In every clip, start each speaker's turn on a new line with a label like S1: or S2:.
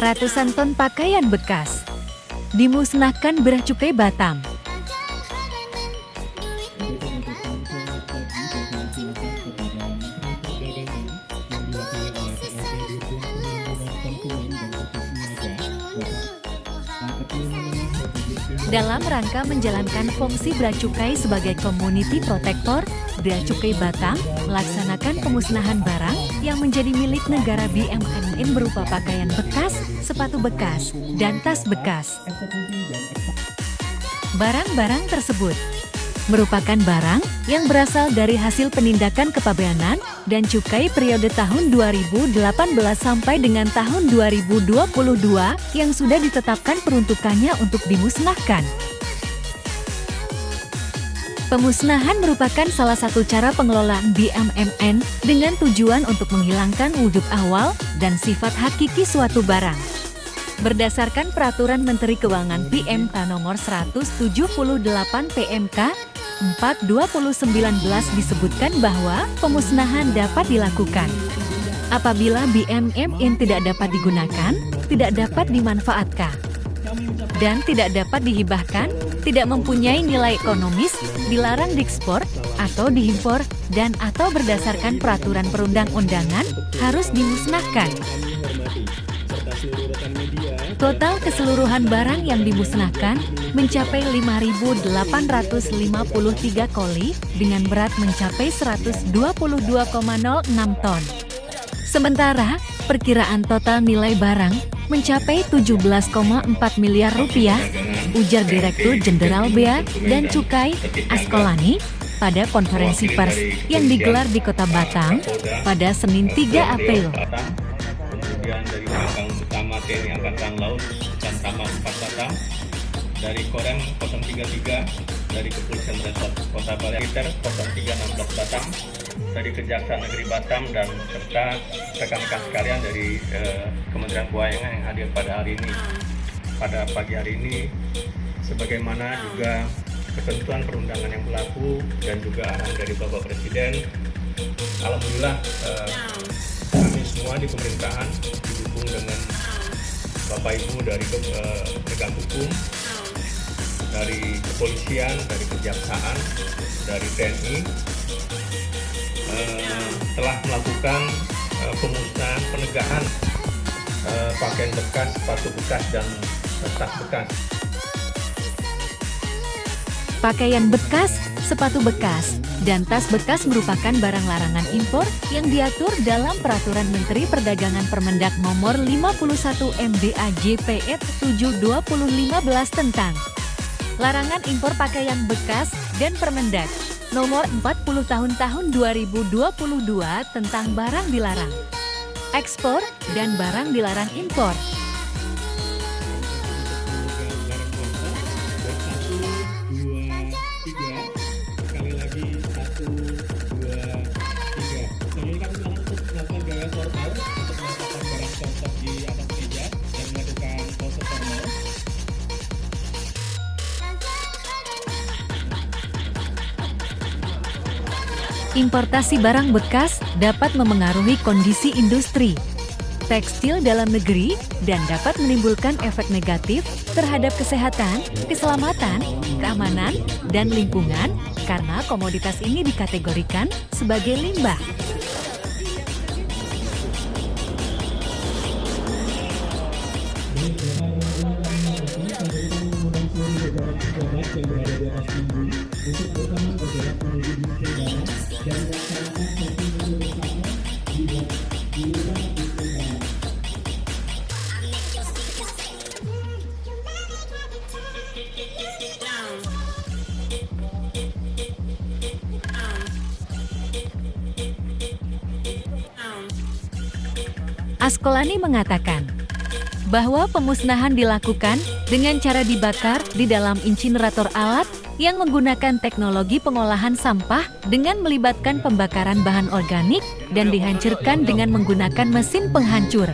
S1: Ratusan ton pakaian bekas dimusnahkan Bea Cukai Batam. Dalam rangka menjalankan fungsi Bea Cukai sebagai community protector, Bea Cukai Batam melaksanakan pemusnahan barang yang menjadi milik negara BMN berupa pakaian bekas, sepatu bekas, dan tas bekas. Barang-barang tersebut merupakan barang yang berasal dari hasil penindakan kepabeanan dan cukai periode tahun 2018 sampai dengan tahun 2022 yang sudah ditetapkan peruntukannya untuk dimusnahkan. Pemusnahan merupakan salah satu cara pengelolaan BMN dengan tujuan untuk menghilangkan wujud awal dan sifat hakiki suatu barang. Berdasarkan Peraturan Menteri Keuangan PMK Nomor 178 PMK 4/2019 disebutkan bahwa pemusnahan dapat dilakukan apabila BMN tidak dapat digunakan, tidak dapat dimanfaatkan, dan tidak dapat dihibahkan, tidak mempunyai nilai ekonomis, dilarang diekspor atau diimpor, dan atau berdasarkan peraturan perundang-undangan harus dimusnahkan. Total keseluruhan barang yang dimusnahkan mencapai 5.853 koli dengan berat mencapai 122,06 ton. Sementara, perkiraan total nilai barang mencapai 17,4 miliar rupiah, ujar Direktur Jenderal Bea dan Cukai, Askolani, pada konferensi pers yang digelar di Kota Batam pada Senin 3 April.
S2: Kemudian dari Belakang Utama TNI Angkatan Laut dan Taman 4 Batam, dari Korem 033, dari Kepolisian Resort Kota Bale Militer 0316 Batam, dari Kejaksaan Negeri Batam, dan serta rekan-rekan sekalian dari Kementerian Keuangan yang hadir pada hari ini, pada pagi hari ini, sebagaimana juga ketentuan perundangan yang berlaku dan juga arahan dari Bapak Presiden. Alhamdulillah kami semua di pemerintahan didukung dengan Bapak Ibu dari penegak hukum, dari kepolisian, dari kejaksaan, dari TNI telah melakukan pemusnahan, penegakan pakaian bekas, sepatu bekas, dan tas bekas.
S1: Pakaian bekas, sepatu bekas, dan tas bekas merupakan barang larangan impor yang diatur dalam Peraturan Menteri Perdagangan Permendak Nomor 51 MDAJPR 7/2015 tentang larangan impor pakaian bekas dan Permendak Nomor 40 tahun 2022 tentang barang dilarang ekspor dan barang dilarang impor. Importasi barang bekas dapat memengaruhi kondisi industri tekstil dalam negeri dan dapat menimbulkan efek negatif terhadap kesehatan, keselamatan, keamanan, dan lingkungan karena komoditas ini dikategorikan sebagai limbah. Askolani mengatakan bahwa pemusnahan dilakukan dengan cara dibakar di dalam insinerator alat yang menggunakan teknologi pengolahan sampah dengan melibatkan pembakaran bahan organik dan dihancurkan dengan menggunakan mesin penghancur.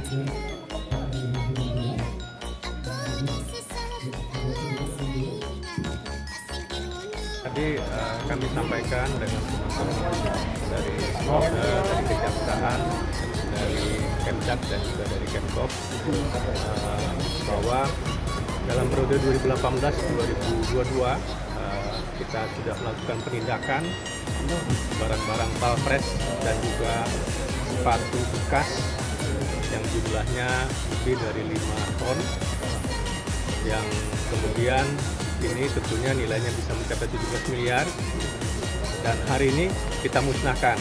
S2: tadi kami sampaikan dengan teman-teman dari dari Kejaksaan, dari Kemdak dan juga dari Kemkop bahwa dalam periode 2018-2022 kita sudah melakukan penindakan barang-barang palpres dan juga sepatu bekas yang jumlahnya lebih dari 5 ton, yang kemudian ini tentunya nilainya bisa mencapai 17 miliar, dan hari ini kita musnahkan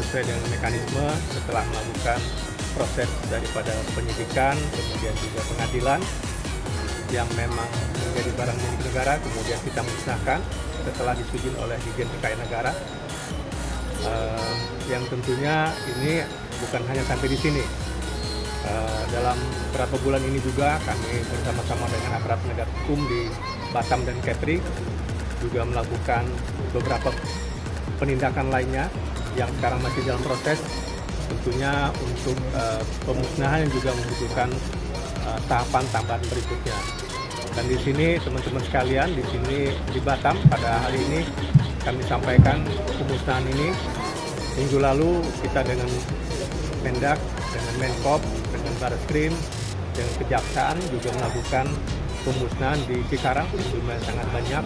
S2: sesuai dengan mekanisme setelah melakukan proses daripada penyidikan kemudian juga pengadilan yang memang menjadi barang milik negara, kemudian kita musnahkan setelah disetujui oleh Dirjen Kekayaan Negara. Yang tentunya ini bukan hanya sampai di sini. Dalam beberapa bulan ini juga kami bersama-sama dengan aparat penegak hukum di Batam dan Kepri juga melakukan beberapa penindakan lainnya yang sekarang masih dalam proses. Tentunya untuk pemusnahan yang juga membutuhkan tahapan tambahan berikutnya. Dan di sini teman-teman sekalian, di sini di Batam pada hari ini kami sampaikan pemusnahan ini. Minggu lalu kita dengan Mendak, dengan Menkop, dengan Barreskrim, dengan Kejaksaan juga melakukan pemusnahan di Cikarang, jumlahnya sangat banyak.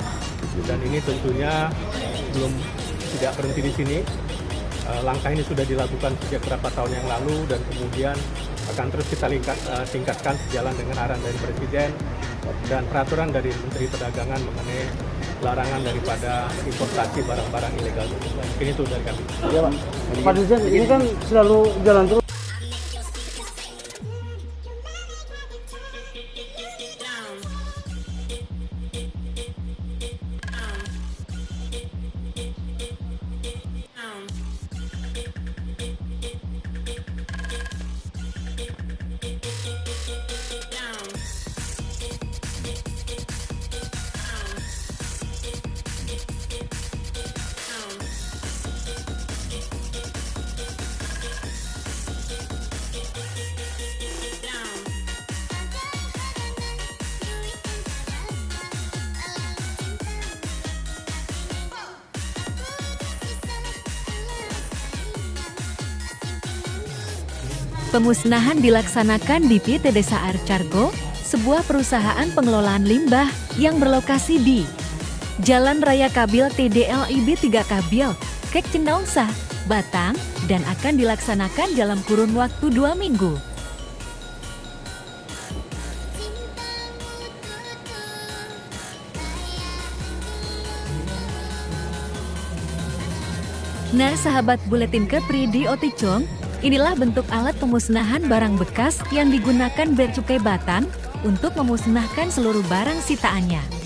S2: Dan ini tentunya belum tidak berhenti di sini. Langkah ini sudah dilakukan sejak beberapa tahun yang lalu dan kemudian akan terus kita tingkatkan sejalan dengan arahan dari Presiden dan peraturan dari Menteri Perdagangan mengenai larangan daripada importasi barang-barang ilegal. Ini itu dari kami.
S3: Ya, Pak. Pak Dirjen, ini kan selalu jalan terus.
S1: Pemusnahan dilaksanakan di PT Desa Arcargo, sebuah perusahaan pengelolaan limbah yang berlokasi di Jalan Raya Kabil TDLIB 3 Kabil, Kek Cendaungsah, Batam, dan akan dilaksanakan dalam kurun waktu 2 minggu. Nah, sahabat Buletin Kepri di Oticong, inilah bentuk alat pemusnahan barang bekas yang digunakan Bea Cukai Batam untuk memusnahkan seluruh barang sitaannya.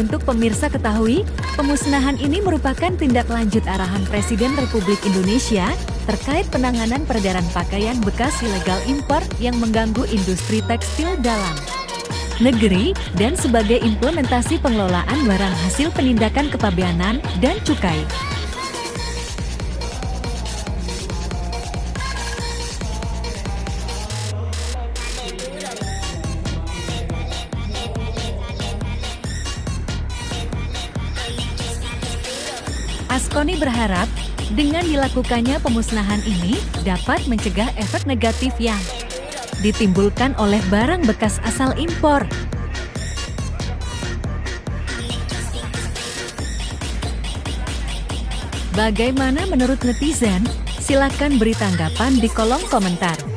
S1: Untuk pemirsa ketahui, pemusnahan ini merupakan tindak lanjut arahan Presiden Republik Indonesia terkait penanganan peredaran pakaian bekas ilegal impor yang mengganggu industri tekstil dalam negeri dan sebagai implementasi pengelolaan barang hasil penindakan kepabeanan dan cukai. Askoni berharap, dengan dilakukannya pemusnahan ini dapat mencegah efek negatif yang ditimbulkan oleh barang bekas asal impor. Bagaimana menurut netizen? Silakan beri tanggapan di kolom komentar.